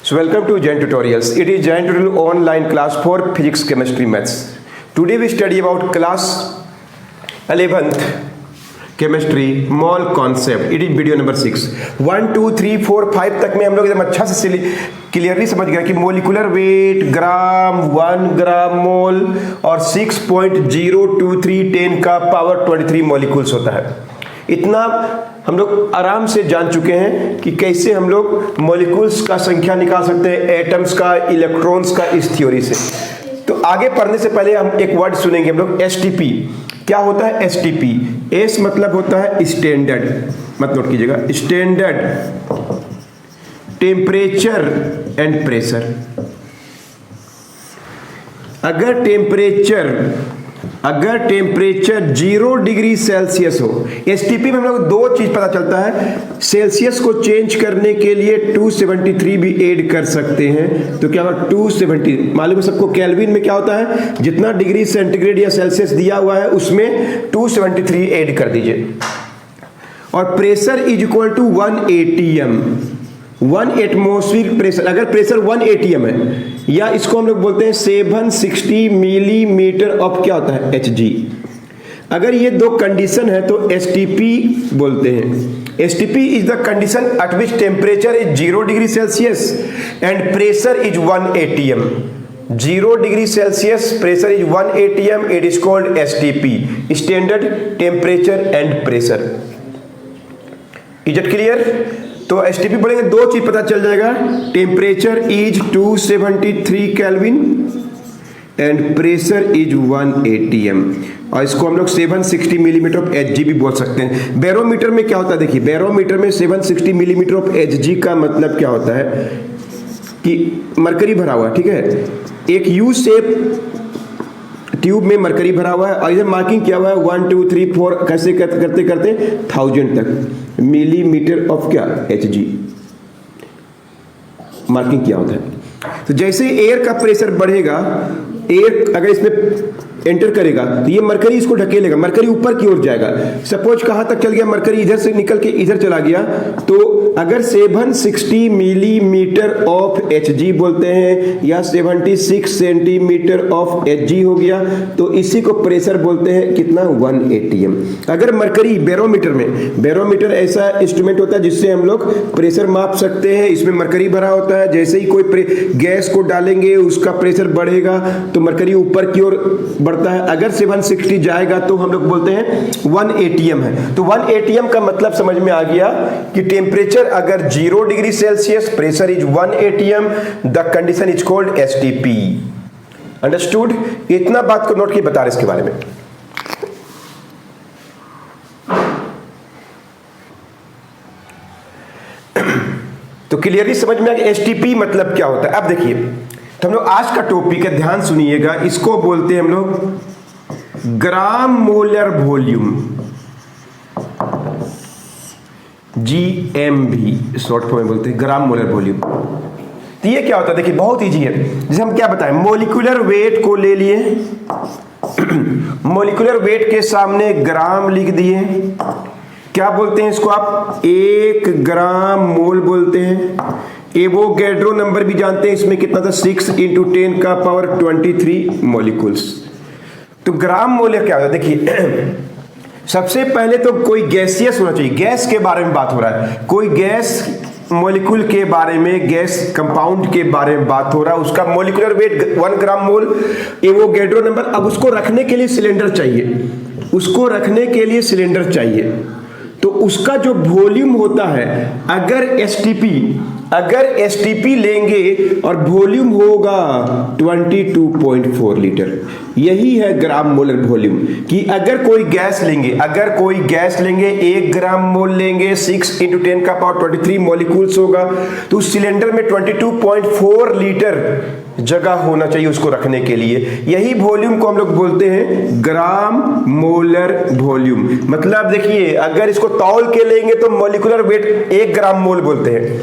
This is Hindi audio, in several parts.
So welcome to Jain Tutorials. It is Jain Tutorial online class for physics, chemistry, maths. Today we study about class 11th chemistry mole concept. It is video number 6. 1 2 3 4 5 तक में हम लोग एकदम अच्छा से क्लियरली समझ गए कि मोलिकुलर वेट ग्राम 1 ग्राम मोल और 6.023 10 का पावर 23 मॉलिक्यूल्स होता है। इतना हम लोग आराम से जान चुके हैं कि कैसे हम लोग मॉलिक्यूल्स का संख्या निकाल सकते हैं, एटम्स का, इलेक्ट्रॉन्स का, इस थ्योरी से। तो आगे पढ़ने से पहले हम एक वर्ड सुनेंगे हम लोग, एसटीपी। क्या होता है एसटीपी? एस मतलब होता है स्टैंडर्ड, मत नोट कीजिएगा, स्टैंडर्ड टेम्परेचर एंड प्रेशर। अगर टेम्परेचर 0 डिग्री सेल्सियस हो, एसटीपी में हम लोग दो चीज पता चलता है। सेल्सियस को चेंज करने के लिए 273 भी ऐड कर सकते हैं। तो क्या होगा 270, मालूम है सबको केल्विन में क्या होता है, जितना डिग्री सेंटीग्रेड या सेल्सियस दिया हुआ है उसमें 273 ऐड कर दीजिए। और pressure is equal to 1 atm, 1 atmospheric pressure. अगर प्रेशर 1 atm है, या इसको हम लोग बोलते हैं 760 मिलीमीटर ऑफ क्या होता है Hg। अगर ये दो कंडीशन है तो एसटीपी बोलते हैं। STP is the condition at which temperature is 0 degree Celsius and pressure is 1 atm। 0 degree Celsius, pressure is 1 atm, it is called STP, standard temperature and pressure. Is it clear? तो एसटीपी बोलेंगे दो चीज पता चल जाएगा, temperature is 273 kelvin and pressure is 1 atm। और इसको हम लोग 760 मिलीमीटर ऑफ Hg भी बोल सकते हैं। बैरोमीटर में क्या होता है, देखिए बैरोमीटर में 760 मिलीमीटर ऑफ Hg का मतलब क्या होता है कि मरकरी भरा हुआ, ठीक है, एक यू शेप ट्यूब में मरकरी भरा हुआ है और इधर मार्किंग किया हुआ है 1 2 3 4 कैसे करते करते 1000 तक मिलीमीटर ऑफ क्या Hg मार्किंग किया होता है। तो जैसे एयर का प्रेशर बढ़ेगा, एयर अगर इसमें एंटर करेगा तो ये मरकरी इसको ढकेलेगा, मरकरी ऊपर की ओर जाएगा। सपोज कहां तक चल गया, मरकरी इधर से निकल के इधर चला गया, तो अगर 760 मिलीमीटर ऑफ Hg बोलते हैं या 76 सेंटीमीटर ऑफ Hg हो गया, तो इसी को प्रेशर बोलते हैं कितना, 1 atm। अगर मरकरी बैरोमीटर में, बैरोमीटर ऐसा इंस्ट्रूमेंट होता है जिससे हम लोग प्रेशर माप सकते हैं। इसमें मरकरी भरा होता है, जैसे ही कोई गैस को डालेंगे उसका प्रेशर बढ़ेगा तो मरकरी ऊपर की ओर बढ़ता है। अगर 760 जाएगा तो हम लोग बोलते हैं 1 atm है। तो 1 atm का मतलब समझ में आ गया कि टेम्परेचर अगर 0 degree Celsius, pressure is 1 atm, the condition is called STP. Understood? इतना बात को नोट की बता रहे इसके बारे में। तो क्लियरली समझ में आ गया एसटीपी मतलब क्या होता है। अब देखिए, तो हम लोग आज का टॉपिक है, ध्यान सुनिएगा, इसको बोलते हैं हम लोग ग्राम molar volume, GMV short form में बोलते हैं, ग्राम मोलर वॉल्यूम। तो ये क्या होता है, देखिए बहुत इजी है। जैसे हम क्या बताएं, मोलिकुलर वेट को ले लिए, मोलिकुलर वेट के सामने ग्राम लिख दिए, क्या बोलते हैं इसको आप, 1 ग्राम मोल बोलते हैं। एवोगैड्रो नंबर भी जानते हैं, इसमें कितना था, 6 × 10 का पावर 23 मॉलिक्यूल्स। तो ग्राम मोल क्या होता है, देखिए सबसे पहले तो कोई गैसियस होना चाहिए, गैस के बारे में बात हो रहा है, कोई गैस मॉलिक्यूल के बारे में, गैस कंपाउंड के बारे में बात हो रहा है, उसका मॉलिक्यूलर वेट 1 ग्राम मोल, एवोगैड्रो नंबर। अब उसको रखने के लिए सिलेंडर चाहिए, उसको रखने के लिए सिलेंडर चाहिए, तो उसका जो वॉल्यूम होता है, अगर एसटीपी लेंगे और वॉल्यूम होगा 22.4 लीटर, यही है ग्राम मोलर वॉल्यूम। कि अगर कोई गैस लेंगे 1 ग्राम मोल लेंगे, 6 × 10 का पावर 23 मॉलिक्यूल्स होगा, तो उस सिलेंडर में 22.4 लीटर जगह होना चाहिए उसको रखने के लिए। यही वॉल्यूम को हम लोग बोलते हैं ग्राम मोलर वॉल्यूम। मतलब देखिए, अगर इसको तौल के लेंगे तो मॉलिक्यूलर वेट 1 ग्राम मोल बोलते हैं,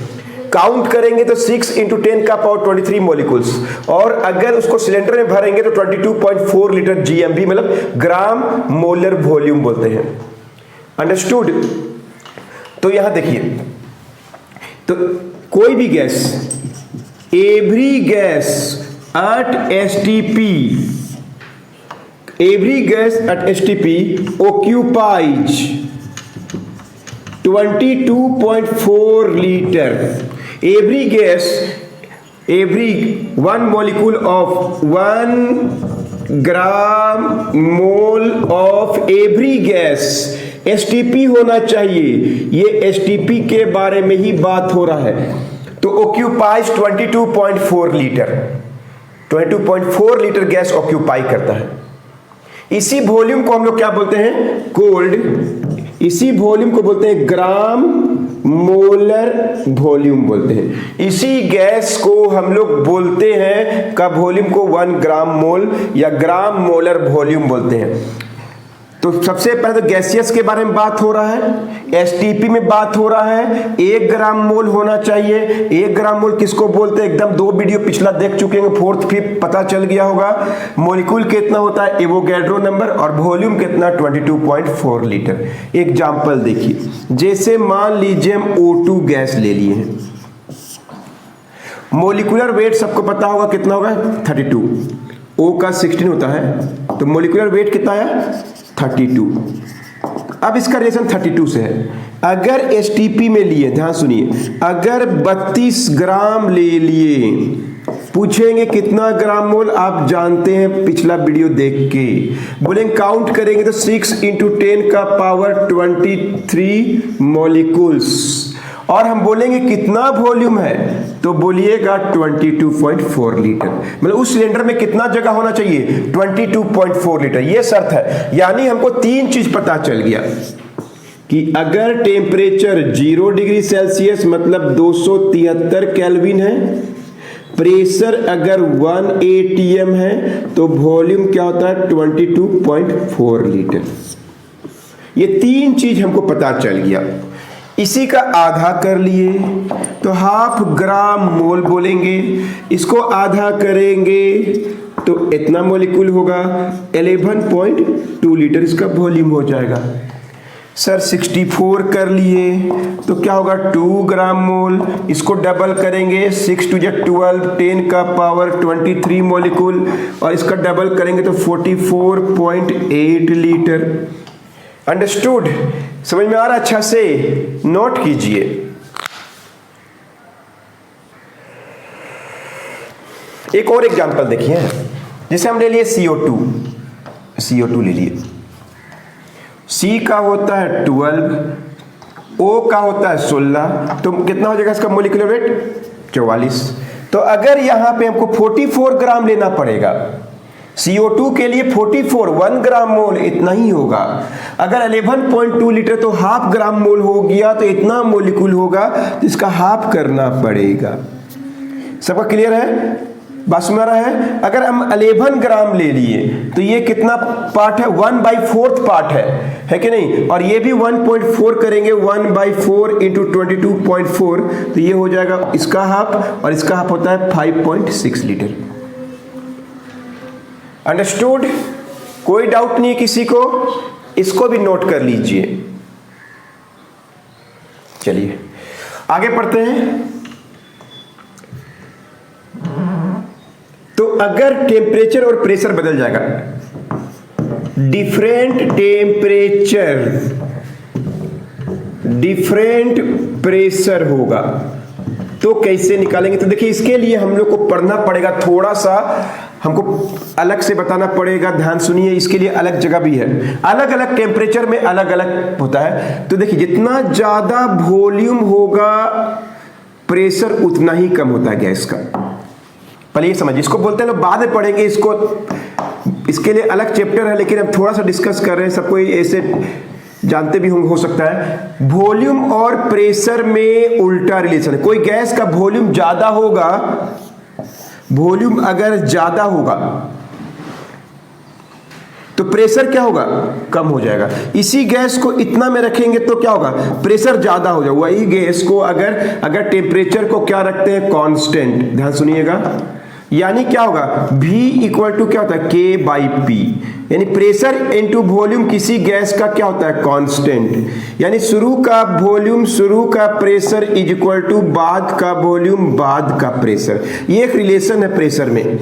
काउंट करेंगे तो 6 × 10 का पावर 23 मॉलिक्यूल्स, और अगर उसको सिलेंडर में भरेंगे तो 22.4 लीटर GMV, मतलब ग्राम मोलर वॉल्यूम बोलते हैं। अंडरस्टूड? तो यहां देखिए, तो कोई भी gas every gas at STP occupies 22.4 liter. Every one molecule of 1 gram mole of every gas STP होना चाहिए। ये STP के बारे में ही बात हो रहा है। तो occupies 22.4 litre, 22.4 litre gas occupy करता है। इसी वॉल्यूम को हम लोग क्या बोलते हैं? कोल्ड। इसी वॉल्यूम को बोलते हैं ग्राम मोलर वॉल्यूम बोलते हैं। इसी गैस को हम लोग बोलते हैं का वॉल्यूम को 1 ग्राम मोल या ग्राम मोलर वॉल्यूम बोलते हैं। तो सबसे पहले तो गैसियस के बारे में बात हो रहा है, एसटीपी में बात हो रहा है। 1 ग्राम मोल होना चाहिए। 1 ग्राम मोल किसको बोलते हैं? एकदम 2 वीडियो पिछला देख चुके हैं, 4th 5th पता चल गया होगा। मॉलिक्यूल कितना होता है? Avogadro number. और वॉल्यूम कितना? 22.4 लीटर। एग्जाम्पल देखिए, जैसे मान लीजिए हम O2 गैस ले लिए हैं। मोलिकुलर वेट सबको पता होगा कितना होगा? 32। O का 16 होता है, तो मोलिकुलर वेट कितना आया? 32। अब इसका रिलेशन 32 से है। अगर एसटीपी में लिए, ध्यान सुनिए, अगर 32 ग्राम ले लिए, पूछेंगे कितना ग्राम मोल? आप जानते हैं पिछला वीडियो देख के। बोलेंगे काउंट करेंगे तो 6 × 10 का पावर 23 मॉलिक्यूल्स। और हम बोलेंगे कितना वॉल्यूम है, तो बोलिएगा 22.4 लीटर। मतलब उस सिलेंडर में कितना जगह होना चाहिए? 22.4 लीटर। ये शर्त है। यानी हमको 3 चीज पता चल गया कि अगर टेम्परेचर 0 डिग्री सेल्सियस मतलब 273 केल्विन है, प्रेशर अगर 1 atm है, तो वॉल्यूम क्या होता है? 22.4 लीटर। ये 3 चीज हमको पता चल गया। इसी का आधा कर लिए तो ½ ग्राम मोल बोलेंगे। इसको आधा करेंगे तो इतना मॉलिक्यूल होगा, 11.2 लीटर इसका वॉल्यूम हो जाएगा। सर 64 कर लिए तो क्या होगा? 2 ग्राम मोल। इसको डबल करेंगे, 6 × 12, 10 का पावर 23 मॉलिक्यूल। और इसका डबल करेंगे तो 44.8 लीटर। अंडरस्टूड? समझ में आ रहा? अच्छा से नोट कीजिए। एक और एग्जांपल देखिए, जैसे हम ले लिए CO2 ले लिए। C का होता है 12, O का होता है 16, तो कितना हो जाएगा इसका मॉलिक्यूलर वेट? 44। तो अगर यहां पे हमको 44 ग्राम लेना पड़ेगा, CO2 के लिए 44, 1 ग्राम मोल इतना ही होगा। अगर 11.2 लीटर तो ½ ग्राम मोल हो गया, तो इतना मॉलिक्यूल होगा, तो इसका ½ करना पड़ेगा। सबका क्लियर है? बात समझ रहा है? अगर हम 11 ग्राम ले लिए तो ये कितना पार्ट है? 1/4 पार्ट है कि नहीं? और ये भी 1.4 करेंगे, 1/4 × 22.4, तो ये हो जाएगा इसका ½ और इसका ½ होता है 5.6 लीटर। अंडरस्टूड? कोई डाउट नहीं है किसी को? इसको भी नोट कर लीजिए। चलिए आगे पढ़ते हैं। तो अगर टेम्परेचर और प्रेशर बदल जाएगा, डिफरेंट टेम्परेचर डिफरेंट प्रेशर होगा, तो कैसे निकालेंगे? तो देखिए, इसके लिए हम लोग को पढ़ना पड़ेगा, थोड़ा सा हमको अलग से बताना पड़ेगा। ध्यान सुनिए, इसके लिए अलग जगह भी है। अलग अलग टेम्परेचर में अलग अलग होता है। तो देखिए, जितना ज्यादा वॉल्यूम होगा, प्रेशर उतना ही कम होता है गैस का। पहले ये समझिए, इसको बोलते हैं लोग, बाद में पढ़ेंगे इसको, इसके लिए अलग चैप्टर है, लेकिन हम थोड़ा सा डिस्कस कर रहे हैं। सबको ऐसे जानते भी हो सकता है। वॉल्यूम और प्रेशर में उल्टा रिलेशन है। कोई गैस का वॉल्यूम ज्यादा होगा, वॉल्यूम अगर ज्यादा होगा तो प्रेशर क्या होगा? कम हो जाएगा। इसी गैस को इतना में रखेंगे तो क्या होगा? प्रेशर ज्यादा हो जाएगा। वही गैस को अगर टेम्परेचर को क्या रखते हैं? कांस्टेंट। ध्यान सुनिएगा, यानी क्या होगा, V इक्वल टू क्या होता है, K बाई पी, यानी प्रेशर इनटू वॉल्यूम किसी गैस का क्या होता है, कांस्टेंट, यानी शुरू का वॉल्यूम शुरू का प्रेशर इज इक्वल टू बाद का वॉल्यूम बाद का प्रेशर। ये एक रिलेशन है प्रेशर में,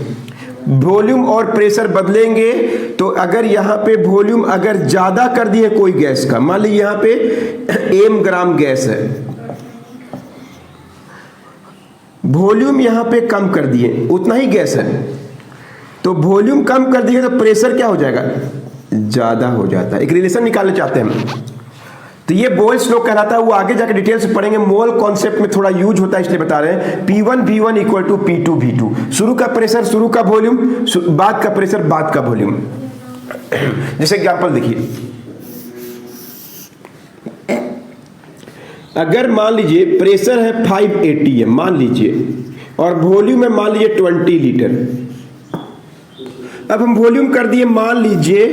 वॉल्यूम और प्रेशर बदलेंगे तो अगर यहां पे वॉल्यूम अगर ज्यादा कर दिए कोई गैस का, मान लीजिए यहां पे m ग्राम गैस है, वॉल्यूम यहां पे कम कर दिए, उतना ही गैस है, तो वॉल्यूम कम कर दिए तो प्रेशर क्या हो जाएगा, ज्यादा हो जाता है। एक रिलेशन निकालना चाहते हैं हम, तो ये बोल्स लॉ कहलाता है, वो आगे जाकर डिटेल से पढ़ेंगे, मोल कॉन्सेप्ट में थोड़ा यूज होता है इसलिए बता रहे हैं। P1 V1 equal to P2 V2, शुरू का प्रेशर शुरू का वॉल्यूम, बाद का प्रेशर बाद का वॉल्यूम। जैसे एग्जांपल देखिए, अगर मान लीजिए प्रेशर है 5 atm मान लीजिए, और वॉल्यूम है मान लीजिए 20 लीटर, अब हम वॉल्यूम कर दिए मान लीजिए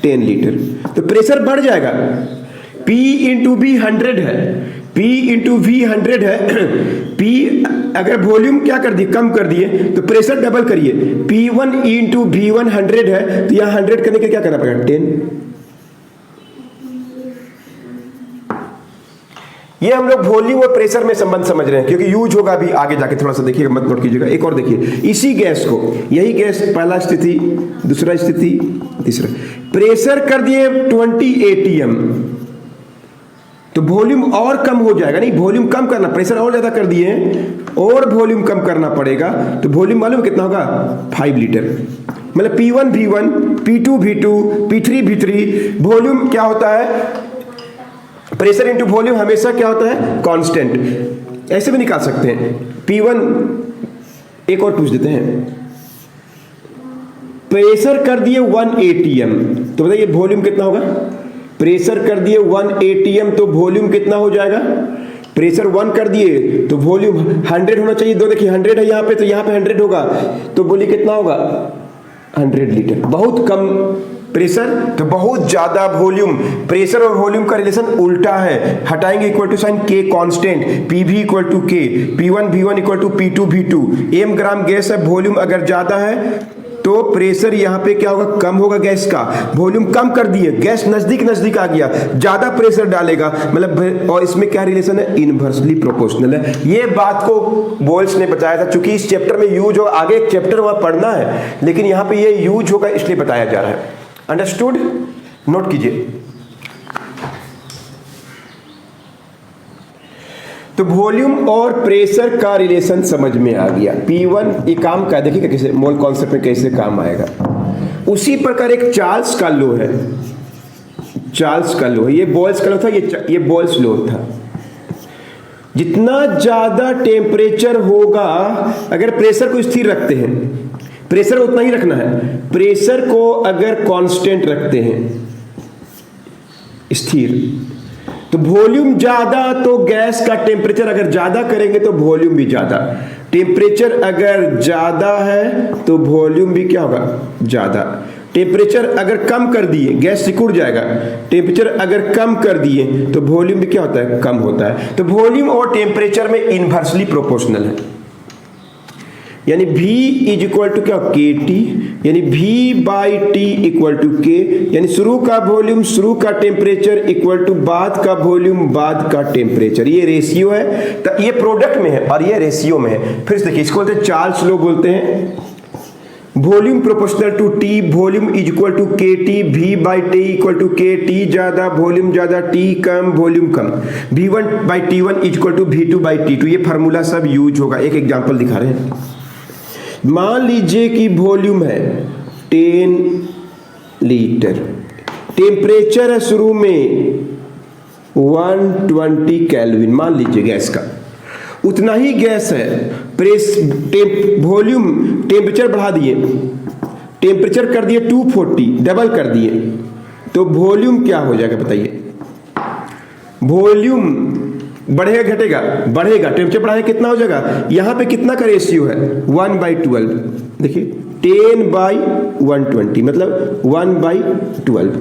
10 लीटर, तो प्रेशर बढ़ जाएगा। P इंटू V 100 है, P इंटू V 100 है, P अगर वॉल्यूम क्या कर दिए, कम कर दिए, तो प्रेशर डबल करिए, P1 इंटू V1 100 है, तो यहाँ 100 करने के क्या करना पड़ेगा, 10। ये हम लोग वॉल्यूम और प्रेशर में संबंध समझ रहे हैं, क्योंकि यूज होगा अभी आगे जाके, थोड़ा सा देखिएगा, मत नोट कीजिएगा। एक और देखिए, इसी गैस को, यही गैस पहला स्थिति, दूसरा स्थिति, तीसरा, प्रेशर कर दिए 20 atm, तो वॉल्यूम और कम हो जाएगा, नहीं वॉल्यूम कम करना, प्रेशर और ज्यादा कर दिए और वॉल्यूम कम करना पड़ेगा, तो वॉल्यूम मालूम कितना होगा, 5 लीटर, मतलब P1 V1 P2 V2 P3 V3। Volume क्या होता है, प्रेशर इंटू वॉल्यूम हमेशा क्या होता है, कांस्टेंट। ऐसे भी निकाल सकते हैं, P1, एक और पूछ देते हैं, प्रेशर कर दिए 1 atm, तो बताइए वॉल्यूम कितना होगा, प्रेशर कर दिए 1 atm तो वॉल्यूम कितना हो जाएगा, प्रेशर 1 कर दिए तो वॉल्यूम 100 होना चाहिए, दो देखिए 100 है यहाँ पे, तो यहाँ पे 100 होगा, तो बोलिए कितना होगा, 100 लीटर। बहुत कम प्रेशर तो बहुत ज्यादा वॉल्यूम, प्रेशर और वॉल्यूम का रिलेशन उल्टा है, हटाएंगे equal to sign K constant, PV equal to K, P1 V1 equal to P2 V2। m gram gas है, वॉल्यूम अगर ज्यादा है तो प्रेशर यहाँ पे क्या होगा, कम होगा गैस का, वॉल्यूम कम कर दिए, गैस नजदीक नजदीक आ गया, ज्यादा प्रेशर डालेगा, मतलब, और इसमें क्या रिलेशन है, इनवर्सली प्रोपोर्शनल है। ये बात को बोल्स ने बताया था, चूंकि इस चैप्टर में यूज होगा, आगे एक चैप्टर वहां पढ़ना है, लेकिन यहाँ पे ये यूज होगा इसलिए बताया जा रहा है। अंडरस्टूड, नोट कीजिए। तो वॉल्यूम और प्रेशर का रिलेशन समझ में आ गया। P1 ये काम का देखिएगा कैसे, मोल कॉन्सेप्ट में कैसे काम आएगा। उसी प्रकार एक चार्ल्स का लॉ है, चार्ल्स का लॉ, ये बोल्स का लॉ था, ये बोल्स लॉ था। जितना ज्यादा टेम्परेचर होगा, अगर प्रेशर को स्थिर रखते हैं, प्रेशर उतना ही रखना है, प्रेशर को अगर कांस्टेंट रखते हैं स्थिर, तो वॉल्यूम ज्यादा, तो गैस का टेम्परेचर अगर ज्यादा करेंगे तो वॉल्यूम भी ज्यादा, टेम्परेचर अगर ज्यादा है तो वॉल्यूम भी क्या होगा, ज्यादा। टेम्परेचर अगर कम कर दिए गैस सिकुड़ जाएगा, टेम्परेचर अगर कम कर दिए तो वॉल्यूम भी क्या होता है, कम होता है। तो वॉल्यूम और टेम्परेचर में इनवर्सली प्रोपोर्शनल है, यानी V इज इक्वल टू क्या, KT, यानी V by T equal to K, यानी शुरू का वॉल्यूम शुरू का टेम्परेचर इक्वल टू बाद का वॉल्यूम बाद का टेम्परेचर। ये रेशियो है, तो ये प्रोडक्ट में है और ये रेशियो में है। फिर देखिए, इसको बोलते हैं चार्ल्स लॉ बोलते हैं, volume proportional to T, volume is equal to KT, V by T equal to K, T ज्यादा वॉल्यूम ज्यादा, T कम वॉल्यूम कम, V1 by T1 is equal to V2 by T2। ये फार्मूला सब यूज होगा। एक एग्जाम्पल दिखा रहे हैं, मान लीजिए कि वॉल्यूम है 10 लीटर, टेम्परेचर है शुरू में 120 केल्विन, मान लीजिए गैस का, उतना ही गैस है, वॉल्यूम टेम्परेचर बढ़ा दिए, टेम्परेचर कर दिए 240, डबल कर दिए, तो वॉल्यूम क्या हो जाएगा बताइए, वॉल्यूम बढ़ेगा घटेगा, बढ़ेगा, टेम्परेचर बढ़ाए कितना हो जाएगा, यहां पे कितना का रेशियो है 1/12, देखिए 10/120 मतलब 1/12,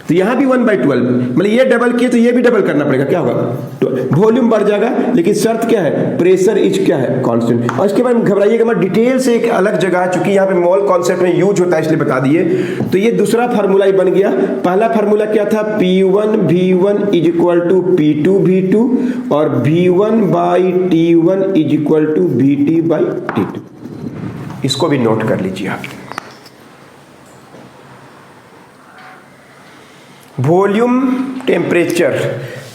तो तो यहां भी 1/12, मतलब ये डबल किए तो ये भी डबल करना पड़ेगा, क्या होगा तो वॉल्यूम बढ़ जाएगा, लेकिन शर्त क्या है, प्रेशर इज क्या है, कांस्टेंट। और इसके बाद घबराइएगा मत, डिटेल से एक अलग जगह, चूंकि यहाँ पे मोल कॉन्सेप्ट में यूज होता है इसलिए बता दिए। तो ये दूसरा फार्मूला ही बन गया। पहला फार्मूला क्या था, P1 V1 is equal to P2 V2 और V1/T1 is equal to VT/T2। इसको भी नोट कर लीजिए आप। वॉल्यूम टेम्परेचर,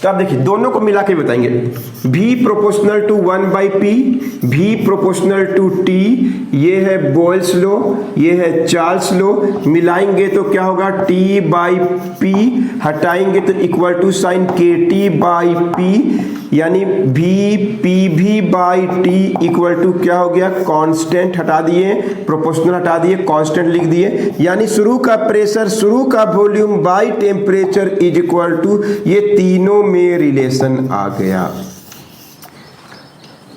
तो आप देखिए दोनों को मिला के बताएंगे। V proportional to 1/P, V proportional to T, ये है बॉयल्स लॉ, ये है चार्ल्स लॉ, मिलाएंगे तो क्या होगा, T/P, हटाएंगे तो इक्वल टू साइन KT/P, यानी VPV/T इक्वल टू क्या हो गया, कांस्टेंट हटा दिए, प्रोपोर्शनल हटा दिए, कांस्टेंट लिख दिए, यानी शुरू का प्रेशर, शुरू का volume by temperature is equal to, ये तीनों में रिलेशन आ गया।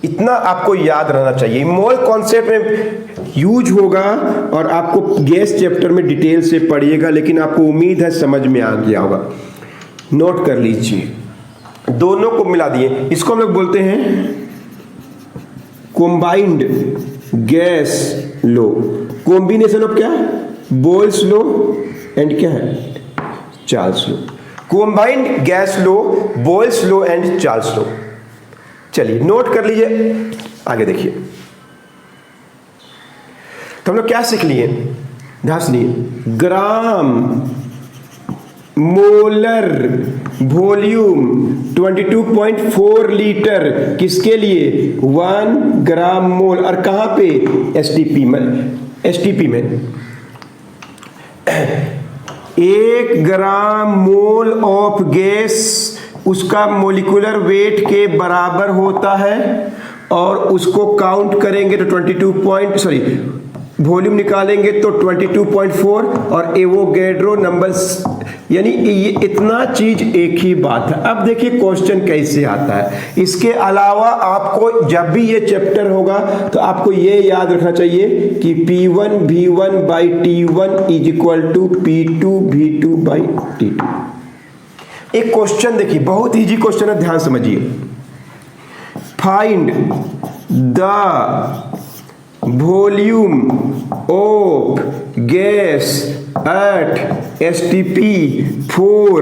इतना आपको याद रहना चाहिए, मोल कॉन्सेप्ट में यूज होगा और आपको गैस चैप्टर में डिटेल से पढ़िएगा, लेकिन आपको उम्मीद है समझ में आ गया होगा। नोट कर लीजिए, दोनों को मिला दिए, इसको हम लोग बोलते हैं combined gas law, combination of क्या है, बॉयल्स लो एंड क्या है, Charles law. Combined gas law, Boyle's law and Charles law. चलिए नोट कर लीजिए, आगे देखिए। तो हम लोग क्या सीख लिए, ध्यान सुनिए, ग्राम मोलर वॉल्यूम 22.4 लीटर, किसके लिए, 1 ग्राम मोल, और कहां पे, एसटीपी में 1 ग्राम मोल ऑफ गैस उसका मोलिकुलर वेट के बराबर होता है, और उसको काउंट करेंगे तो वॉल्यूम निकालेंगे तो 22.4 और एवोगैड्रो नंबर, यानी ये इतना चीज एक ही बात है। अब देखिए क्वेश्चन कैसे आता है। इसके अलावा आपको जब भी ये चैप्टर होगा तो आपको ये याद रखना चाहिए कि P1 V1/T1 is equal to P2 V2/T2। एक क्वेश्चन देखिए, बहुत इजी क्वेश्चन है, ध्यान समझिए। Find the volume of gas at STP for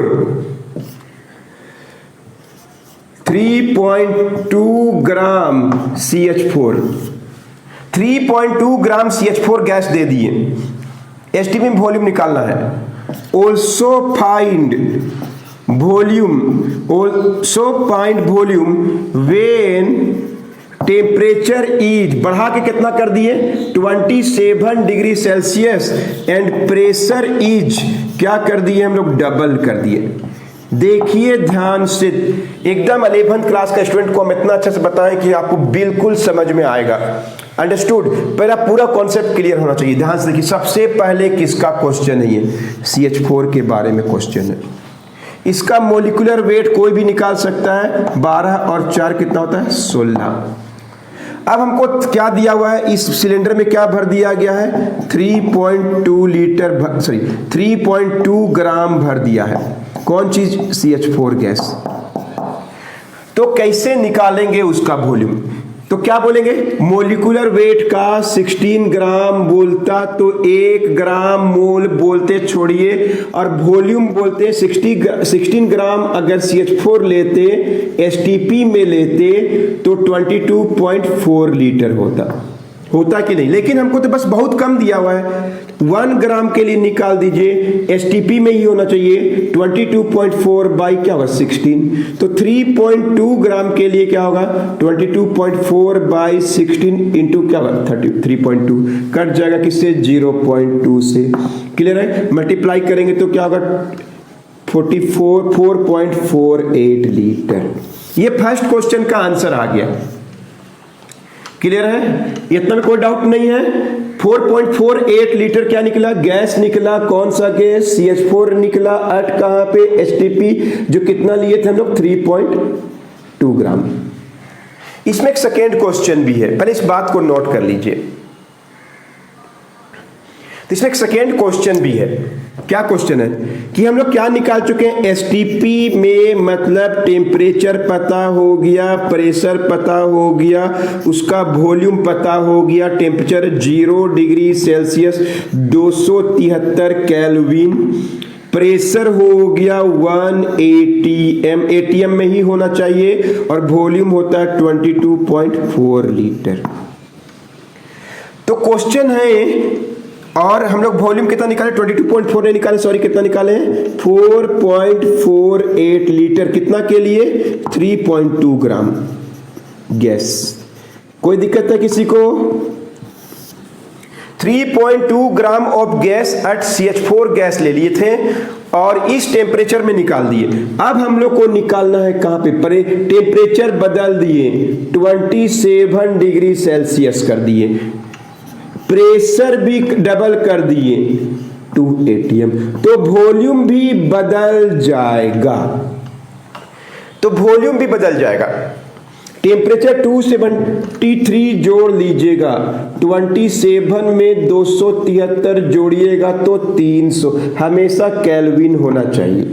3.2 gram CH4, 3.2 gram CH4 gas दे दिए, STP में वॉल्यूम निकालना है। Also find volume when temperature is, बढ़ा के कितना कर दिए, 27 degree Celsius, and pressure is क्या कर दिए हम लोग, डबल कर दिए। देखिए ध्यान से, एकदम 11th क्लास का स्टूडेंट को हम इतना अच्छे से बताएं कि आपको बिल्कुल समझ में आएगा। अंडरस्टूड, पहला पूरा कॉन्सेप्ट क्लियर होना चाहिए। ध्यान से देखिए, सबसे पहले किसका क्वेश्चन है, ये CH4 के बारे में क्वेश्चन है। इसका मोलिकुलर वेट कोई भी निकाल सकता है, 12 और 4 कितना होता है, 16। अब हमको क्या दिया हुआ है, इस सिलेंडर में क्या भर दिया गया है, 3.2 ग्राम भर दिया है। कौन चीज, CH4 गैस। तो कैसे निकालेंगे उसका वॉल्यूम, तो क्या बोलेंगे, मोलिकुलर वेट का 16 ग्राम बोलता तो 1 ग्राम मोल बोलते, छोड़िए, और वॉल्यूम बोलते 16 ग्राम अगर CH4 लेते, STP में लेते तो 22.4 लीटर होता कि नहीं। लेकिन हमको तो बस बहुत कम दिया हुआ है, 1 ग्राम के लिए निकाल दीजिए, STP में ही होना चाहिए 22.4 बाई क्या होगा 16, तो 3.2 ग्राम के लिए क्या होगा 22.4 बाई 16 इंटू क्या होगा 3.2, कट जाएगा किससे 0.2 से, क्लियर है। मल्टीप्लाई करेंगे तो क्या होगा 4.48 लीटर। ये फर्स्ट क्वेश्चन का आंसर आ गया, क्लियर है, इतना में कोई डाउट नहीं है। 4.48 लीटर क्या निकला, गैस निकला। कौन सा गैस, CH4 निकला। एट कहां पे, STP, जो कितना लिए थे हम लोग 3.2 ग्राम। इसमें एक सेकेंड क्वेश्चन भी है, पहले इस बात को नोट कर लीजिए। तो इसमें एक सेकेंड क्वेश्चन भी है। क्या क्वेश्चन है कि हम लोग क्या निकाल चुके हैं, एसटीपी में मतलब टेम्परेचर पता हो गया, प्रेशर पता हो गया, उसका वॉल्यूम पता हो गया, temperature 0 degree Celsius 273 kelvin, pressure हो गया 1 एटीएम, एटीएम में ही होना चाहिए, और वॉल्यूम होता है 22.4 लीटर। तो क्वेश्चन है, और हम लोग वॉल्यूम कितना निकाले, 22.4 नहीं निकाले, सॉरी कितना निकाले हैं, 4.48 लीटर, कितना के लिए, 3.2 ग्राम गैस। कोई दिक्कत है किसी को? 3.2 gram of gas eight CH4 gas ले लिए थे और इस टेम्परेचर में निकाल दिए। अब हम लोग को निकालना है कहां पे, टेम्परेचर बदल दिए, 27 डिग्री सेल्सियस कर दिए, प्रेशर भी डबल कर दिए 2 एटीएम, तो वॉल्यूम भी बदल जाएगा। तो वॉल्यूम भी बदल जाएगा। टेम्परेचर 273 जोड़ लीजिएगा, 27 में 273 जोड़िएगा तो 300, हमेशा केल्विन होना चाहिए।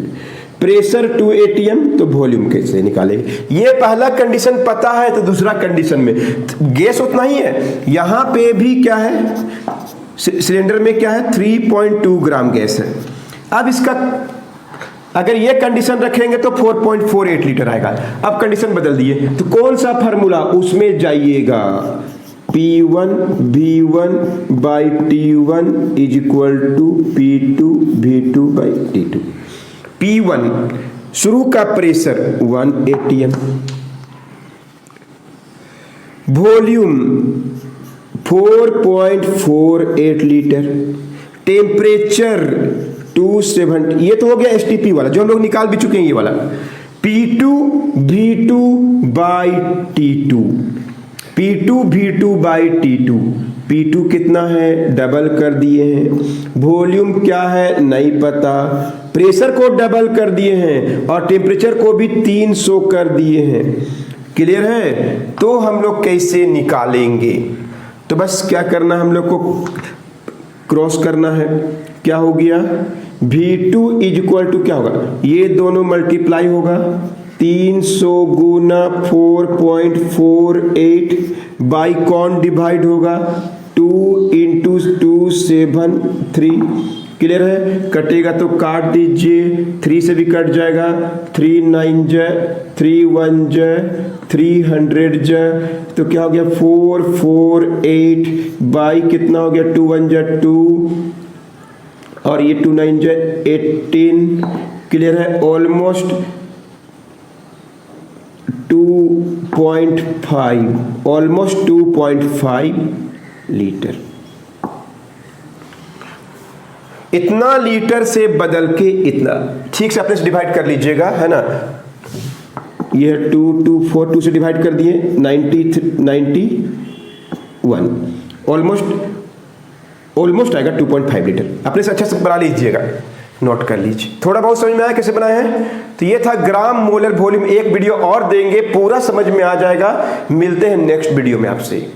प्रेशर 2 एटीएम, तो वॉल्यूम कैसे निकालेंगे? ये पहला कंडीशन पता है, तो दूसरा कंडीशन में गैस उतना ही है, यहां पे भी क्या है, सिलेंडर में क्या है, 3.2 ग्राम गैस है। अब इसका अगर ये कंडीशन रखेंगे तो 4.48 लीटर आएगा। अब कंडीशन बदल दिए, तो कौन सा फार्मूला, उसमें जाइएगा, P1 V1 by T1 is equal to P2 V2 by T2। P1 शुरू का pressure 1 ATM, volume 4.48 litre, temperature 270, ये तो हो गया एसटीपी वाला जो हम लोग निकाल भी चुके हैं, ये वाला P2 V2 by T2, P2 V2 by T2, P2 कितना है, डबल कर दिए हैं, वॉल्यूम क्या है नहीं पता, प्रेशर को डबल कर दिए हैं और टेम्परेचर को भी 300 कर दिए हैं। क्लियर है? तो हम लोग कैसे निकालेंगे, तो बस क्या करना, हम लोग को क्रॉस करना है। क्या हो गया, V2 इज इक्वल टू क्या होगा, ये दोनों मल्टीप्लाई होगा, 300 गुना 4.48 बाई कौन डिवाइड होगा, 2 इंटू 273। क्लियर है? कटेगा तो काट दीजिए, 3 से भी कट जाएगा, 3 9 जा, 3 1 जा, 300 जा, तो क्या हो गया 448 बाई कितना हो गया, 2 1 जा 2 और ये 2 9 जा 18। क्लियर है? Almost 2.5, almost 2.5 litre. इतना लीटर से बदल के इतना, ठीक से अपने से डिवाइड कर लीजिएगा, है ना, ये 2 2 4 2 से डिवाइड कर दिए, 91, ऑलमोस्ट आएगा 2.5 लीटर। अपने से अच्छा से बना लीजिएगा, नोट कर लीजिए। थोड़ा बहुत समझ में आया कैसे बनाए हैं? तो ये था ग्राम मोलर वॉल्यूम। एक वीडियो और देंगे, पूरा समझ में आ जाएगा। मिलते हैं नेक्स्ट वीडियो में आपसे।